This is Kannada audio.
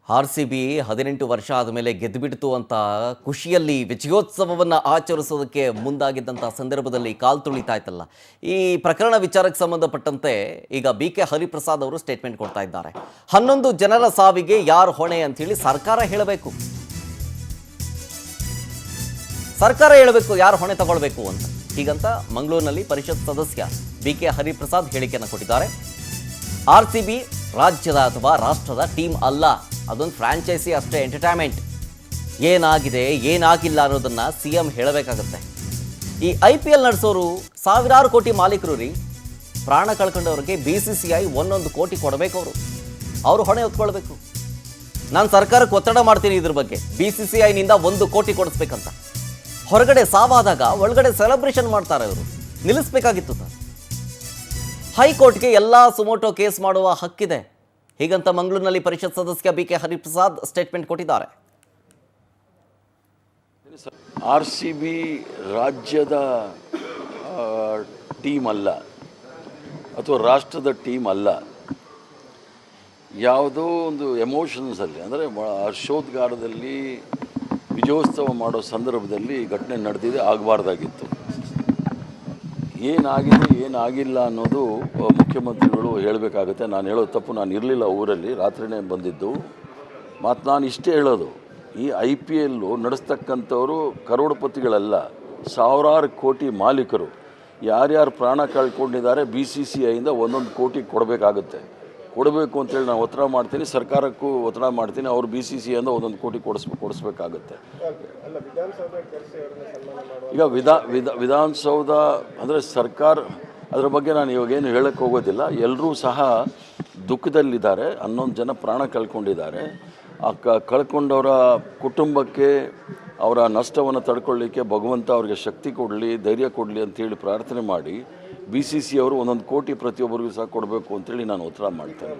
RCB 18 ವರ್ಷ ಆದಮೇಲೆ ಗೆದ್ದುಬಿಡ್ತು ಅಂತ ಖುಷಿಯಲ್ಲಿ ವಿಜಯೋತ್ಸವವನ್ನು ಆಚರಿಸೋದಕ್ಕೆ ಮುಂದಾಗಿದ್ದಂಥ ಸಂದರ್ಭದಲ್ಲಿ ಕಾಲ್ ತುಳಿತಾ ಇತ್ತಲ್ಲ. ಈ ಪ್ರಕರಣ ವಿಚಾರಕ್ಕೆ ಸಂಬಂಧಪಟ್ಟಂತೆ ಈಗ BK ಹರಿಪ್ರಸಾದ್ ಅವರು ಸ್ಟೇಟ್ಮೆಂಟ್ ಕೊಡ್ತಾ ಇದ್ದಾರೆ. 11 ಜನರ ಸಾವಿಗೆ ಯಾರು ಹೊಣೆ ಅಂತ ಹೇಳಿ ಸರ್ಕಾರ ಹೇಳಬೇಕು. ಸರ್ಕಾರ ಹೇಳಬೇಕು ಯಾರು ಹೊಣೆ ತಗೊಳ್ಬೇಕು ಅಂತ. ಹೀಗಂತ ಮಂಗಳೂರಿನಲ್ಲಿ ಪರಿಷತ್ ಸದಸ್ಯ BK ಹರಿಪ್ರಸಾದ್ ಹೇಳಿಕೆಯನ್ನು ಕೊಟ್ಟಿದ್ದಾರೆ. RCB ರಾಜ್ಯದ ಅಥವಾ ರಾಷ್ಟ್ರದ ಟೀಮ್ ಅಲ್ಲ, ಅದೊಂದು ಫ್ರಾಂಚೈಸಿ ಅಷ್ಟೇ, ಎಂಟರ್ಟೈನ್ಮೆಂಟ್. ಏನಾಗಿದೆ ಏನಾಗಿಲ್ಲ ಅನ್ನೋದನ್ನು CM ಹೇಳಬೇಕಾಗತ್ತೆ. ಈ IPL ನಡೆಸೋರು ಸಾವಿರಾರು ಕೋಟಿ ಮಾಲೀಕರು ರೀ. ಪ್ರಾಣ ಕಳ್ಕೊಂಡವ್ರಿಗೆ BCCI 1 ಕೋಟಿ ಕೊಡಬೇಕು. ಅವರು ಹೊಣೆ ಹೊತ್ಕೊಳ್ಬೇಕು. ನಾನು ಸರ್ಕಾರಕ್ಕೆ ಒತ್ತಡ ಮಾಡ್ತೀನಿ ಇದ್ರ ಬಗ್ಗೆ, BCCIನಿಂದ 1 ಕೋಟಿ ಕೊಡಿಸ್ಬೇಕಂತ. ಹೊರಗಡೆ ಸಾವಾದಾಗ ಒಳಗಡೆ ಸೆಲೆಬ್ರೇಷನ್ ಮಾಡ್ತಾರೆ. ಅವರು ನಿಲ್ಲಿಸಬೇಕಾಗಿತ್ತು ಸರ್. ಹೈಕೋರ್ಟ್ಗೆ ಎಲ್ಲ ಸುಮೋಟೋ ಕೇಸ್ ಮಾಡುವ ಹಕ್ಕಿದೆ. ಹೀಗಂತ ಮಂಗಳೂರಿನಲ್ಲಿ ಪರಿಷತ್ ಸದಸ್ಯ BK ಹರಿಪ್ರಸಾದ್ ಸ್ಟೇಟ್ಮೆಂಟ್ ಕೊಟ್ಟಿದ್ದಾರೆ. RCB ರಾಜ್ಯದ ಟೀಮ್ ಅಲ್ಲ ಅಥವಾ ರಾಷ್ಟ್ರದ ಟೀಮ್ ಅಲ್ಲ. ಯಾವುದೋ ಒಂದು ಎಮೋಷನ್ಸಲ್ಲಿ, ಅಂದರೆ ಹರ್ಷೋದ್ಗಾರದಲ್ಲಿ ವಿಜಯೋತ್ಸವ ಮಾಡೋ ಸಂದರ್ಭದಲ್ಲಿ ಘಟನೆ ನಡೆದಿದೆ, ಆಗಬಾರ್ದಾಗಿತ್ತು. ಏನಾಗಿದೆ ಏನಾಗಿಲ್ಲ ಅನ್ನೋದು ಮುಖ್ಯಮಂತ್ರಿಗಳು ಹೇಳಬೇಕಾಗುತ್ತೆ. ನಾನು ಹೇಳೋದು ತಪ್ಪು, ನಾನು ಇರಲಿಲ್ಲ ಊರಲ್ಲಿ, ರಾತ್ರಿನೇ ಬಂದಿದ್ದು. ಮತ್ತು ನಾನು ಇಷ್ಟೇ ಹೇಳೋದು, ಈ IPL ನಡೆಸ್ತಕ್ಕಂಥವರು ಕರೋಡಪತಿಗಳಲ್ಲ, ಸಾವಿರಾರು ಕೋಟಿ ಮಾಲೀಕರು. ಯಾರ್ಯಾರು ಪ್ರಾಣ ಕಳ್ಕೊಂಡಿದ್ದಾರೆ BCCIಯಿಂದ 1 ಕೋಟಿ ಕೊಡಬೇಕು ಅಂತೇಳಿ ನಾನು ಒತ್ತಡ ಮಾಡ್ತೀನಿ, ಸರ್ಕಾರಕ್ಕೂ ಒತ್ತಡ ಮಾಡ್ತೀನಿ. ಅವರು BCCIಯಿಂದ 1 ಕೋಟಿ ಕೊಡಿಸ್ಬೇಕಾಗುತ್ತೆ. ಈಗ ವಿಧಾನಸೌಧ ಅಂದರೆ ಸರ್ಕಾರ, ಅದರ ಬಗ್ಗೆ ನಾನು ಇವಾಗೇನು ಹೇಳಕ್ಕೆ ಹೋಗೋದಿಲ್ಲ. ಎಲ್ಲರೂ ಸಹ ದುಃಖದಲ್ಲಿದ್ದಾರೆ. 11 ಜನ ಪ್ರಾಣ ಕಳ್ಕೊಂಡಿದ್ದಾರೆ. ಆ ಕಳ್ಕೊಂಡವರ ಕುಟುಂಬಕ್ಕೆ ಅವರ ನಷ್ಟವನ್ನು ತಡ್ಕೊಳ್ಳಿಕ್ಕೆ ಭಗವಂತ ಅವ್ರಿಗೆ ಶಕ್ತಿ ಕೊಡಲಿ, ಧೈರ್ಯ ಕೊಡಲಿ ಅಂತೇಳಿ ಪ್ರಾರ್ಥನೆ ಮಾಡಿ BCCI ಅವರು 1 ಕೋಟಿ ಪ್ರತಿಯೊಬ್ಬರಿಗೂ ಸಹ ಕೊಡಬೇಕು ಅಂತೇಳಿ ನಾನು ಒತ್ತಡ ಮಾಡ್ತೇನೆ.